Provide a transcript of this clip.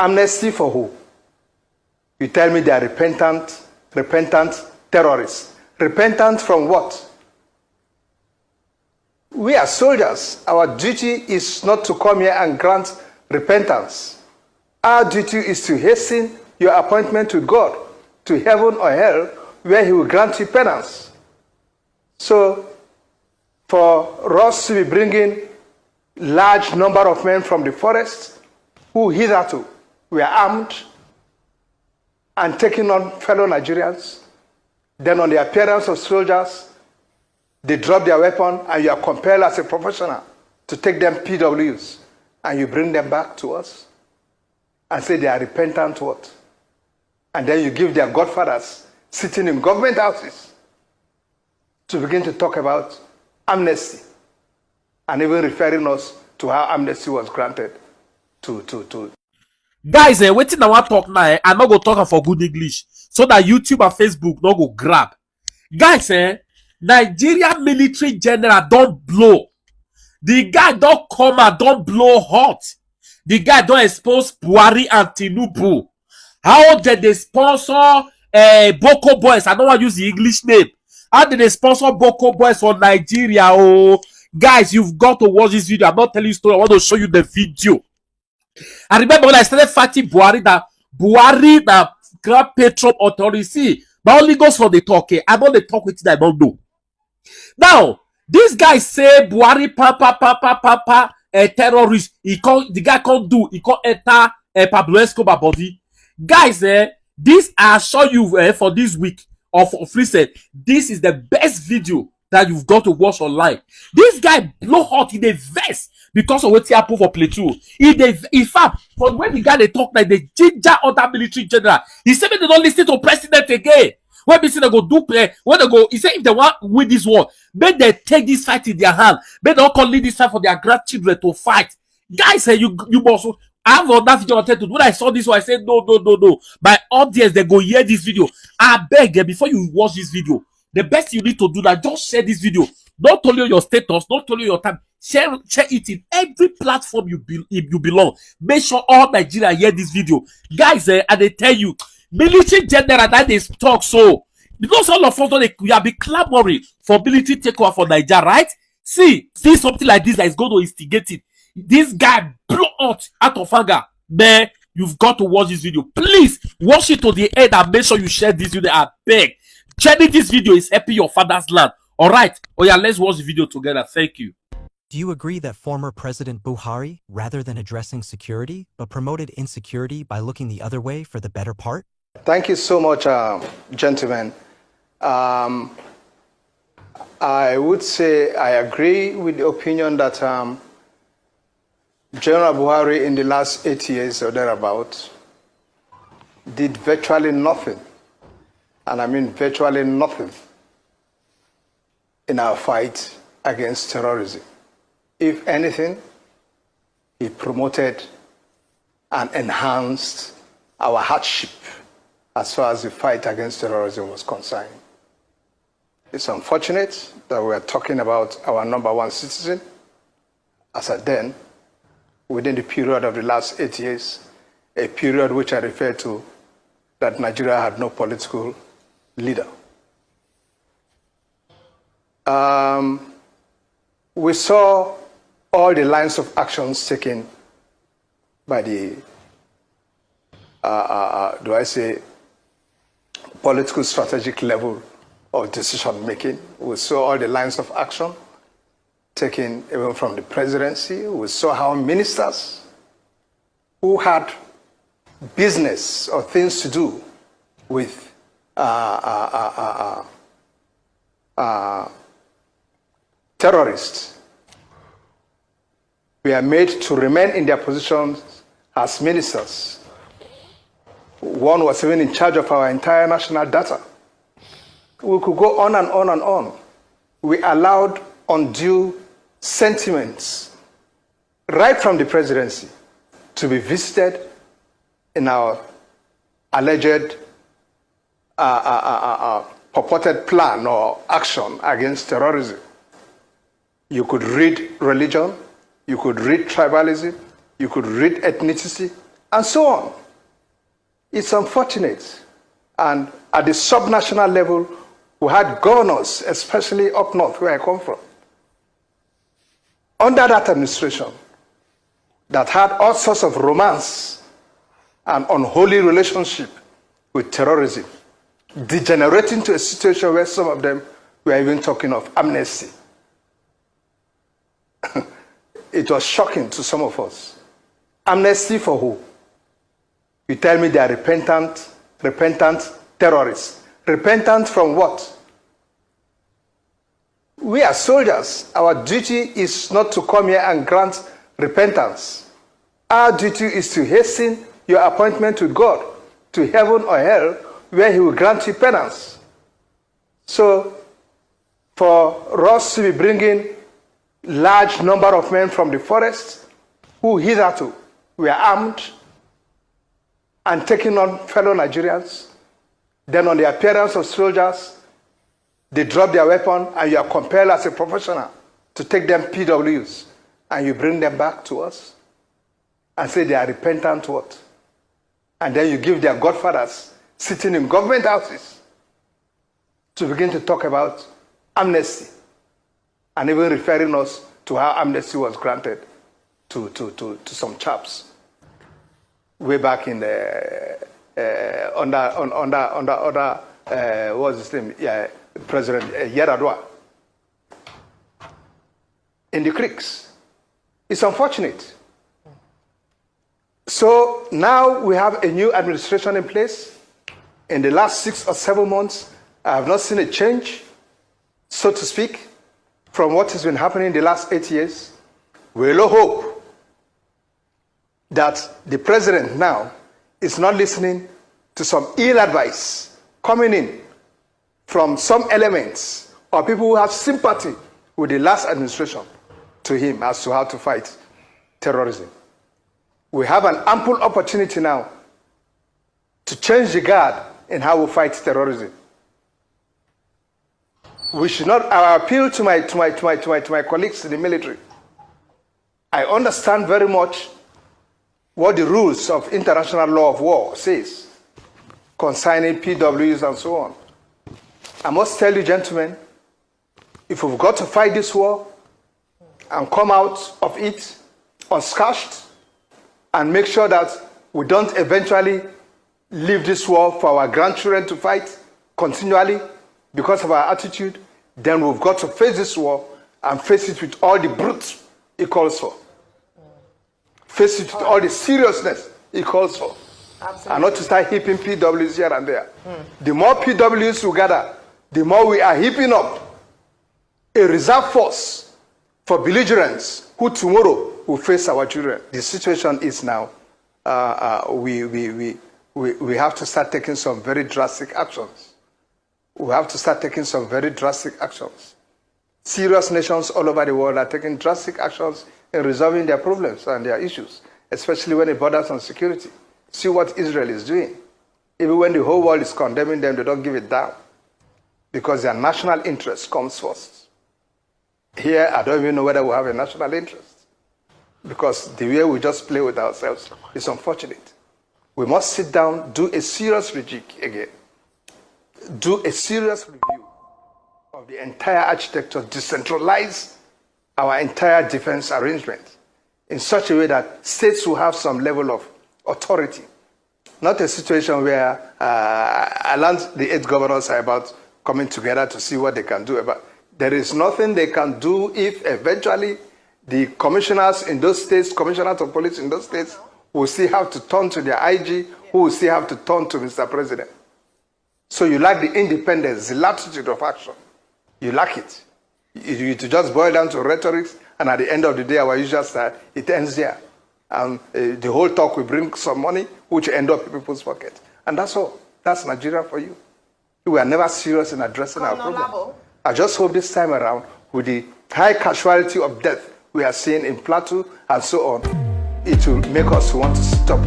Amnesty for who? You tell me they are repentant terrorists. Repentant from what? We are soldiers. Our duty is not to come here and grant repentance. Our duty is to hasten your appointment with God, to heaven or hell, where he will grant you penance. So, for us to be bringing large number of men from the forest who hitherto were armed and taking on fellow Nigerians, then on the appearance of soldiers, they drop their weapon and you are compelled as a professional to take them PWs and you bring them back to us and say they are repentant what? And then you give their godfathers sitting in government houses to begin to talk about amnesty and even referring us to how amnesty was granted to. Guys, waiting I want talk now. I'm not gonna talk for good English so that YouTube and Facebook not go grab. Guys, Nigeria military general don't blow. The guy don't come and don't blow hot. The guy don't expose Buhari and Tinubu. How did they sponsor Boko Boys? I don't want to use the English name. How did they sponsor Boko Boys for Nigeria? Oh, guys, you've got to watch this video. I'm not telling you story. I want to show you the video. I remember when I started fighting Buhari, that grand patron authority, but only goes for the talk. I know the talk with it, I don't know. Now, this guy say Buhari papa terrorist. The guy can't do. He can't enter Pablo Escobar body. Guys, this I show you for this week of recent. This is the best video that you've got to watch online. This guy blow hot in the vest because of what he happened for play 2. In fact, from when the guy they talk like the ginger other military general, he said they don't listen to president again. When they say they go do play, when they go, he said if they want win this war, may they take this fight in their hand. May they all lead this fight for their grandchildren to fight. Guys, you must. I have on that video I to. When I saw this one, I said no. My audience, they go hear this video. I beg them before you watch this video. The best you need to do that, just share this video. Not only your status, not only your time. Share it in every platform you belong. Make sure all Nigeria hear this video. Guys, and they tell you, military general that they talk so. Because all of us, we have been clamoring for military takeover for Nigeria, right? See something like this that is going to instigate it. This guy blew out of anger. Man, you've got to watch this video. Please watch it to the end and make sure you share this video. I beg. Sharing this video is helping your father's land. Alright. Oh yeah, let's watch the video together. Thank you. Do you agree that former President Buhari, rather than addressing security, but promoted insecurity by looking the other way for the better part? Thank you so much, gentlemen. I would say I agree with the opinion that General Buhari in the last 8 years or thereabout did virtually nothing, and I mean virtually nothing, in our fight against terrorism. If anything, he promoted and enhanced our hardship as far as the fight against terrorism was concerned. It's unfortunate that we are talking about our number one citizen as at then, within the period of the last 8 years, a period which I refer to that Nigeria had no political leader. We saw all the lines of actions taken by the, political strategic level of decision making. We saw all the lines of action taken even from the presidency. We saw how ministers who had business or things to do with terrorists were made to remain in their positions as ministers. One was even in charge of our entire national data. We could go on and on and on. We allowed undue sentiments right from the presidency to be visited in our alleged purported plan or action against terrorism. You could read religion, you could read tribalism, you could read ethnicity, and so on. It's unfortunate. And at the subnational level, we had governors, especially up north where I come from, under that administration, that had all sorts of romance and unholy relationship with terrorism, degenerating to a situation where some of them were even talking of amnesty. It was shocking to some of us. Amnesty for who? You tell me they are repentant terrorists. Repentant from what? We are soldiers. Our duty is not to come here and grant repentance. Our duty is to hasten your appointment with God to heaven or hell, where he will grant you penance. So, for us to be bringing large number of men from the forest who hitherto were armed and taking on fellow Nigerians, then on the appearance of soldiers, they drop their weapon and you are compelled as a professional to take them PWs and you bring them back to us and say they are repentant what? And then you give their godfathers sitting in government houses to begin to talk about amnesty and even referring us to how amnesty was granted to some chaps way back in the under what's his name? Yeah, President Yaradua in the creeks. It's unfortunate. So now we have a new administration in place. In the last 6 or 7 months, I have not seen a change, so to speak, from what has been happening in the last 8 years. We will hope that the president now is not listening to some ill advice coming in from some elements or people who have sympathy with the last administration to him as to how to fight terrorism. We have an ample opportunity now to change the guard in how we fight terrorism. We should not. I appeal to my colleagues in the military. I understand very much what the rules of international law of war says concerning PWs and so on. I must tell you, gentlemen, if we've got to fight this war and come out of it unscathed and make sure that we don't eventually leave this war for our grandchildren to fight continually because of our attitude, then we've got to face this war and face it with all the brute it calls for. Face it with all the seriousness it calls for. Absolutely. And not to start heaping PWs here and there. The more PWs we gather, the more we are heaping up a reserve force for belligerents who tomorrow will face our children. The situation is now, we have to start taking some very drastic actions. We have to start taking some very drastic actions. Serious nations all over the world are taking drastic actions in resolving their problems and their issues, especially when it borders on security. See what Israel is doing. Even when the whole world is condemning them, they don't give it down because their national interest comes first. Here, I don't even know whether we have a national interest because the way we just play with ourselves is unfortunate. We must sit down, do a serious rejig again, do a serious review of the entire architecture, decentralize our entire defense arrangement in such a way that states will have some level of authority. Not a situation where I learned the 8 governors are about coming together to see what they can do about. There is nothing they can do if eventually the commissioners in those states, commissioners of police in those states, will still have to turn to their IG, who will still have to turn to Mr. President. So you lack the independence, the latitude of action. You lack it. You just boil down to rhetoric, and at the end of the day, our usual style, it ends there. And the whole talk will bring some money, which end up in people's pocket. And that's all. That's Nigeria for you. We are never serious in addressing our problem. I just hope this time around, with the high casualty of death we are seeing in Plateau and so on, it will make us want to stop.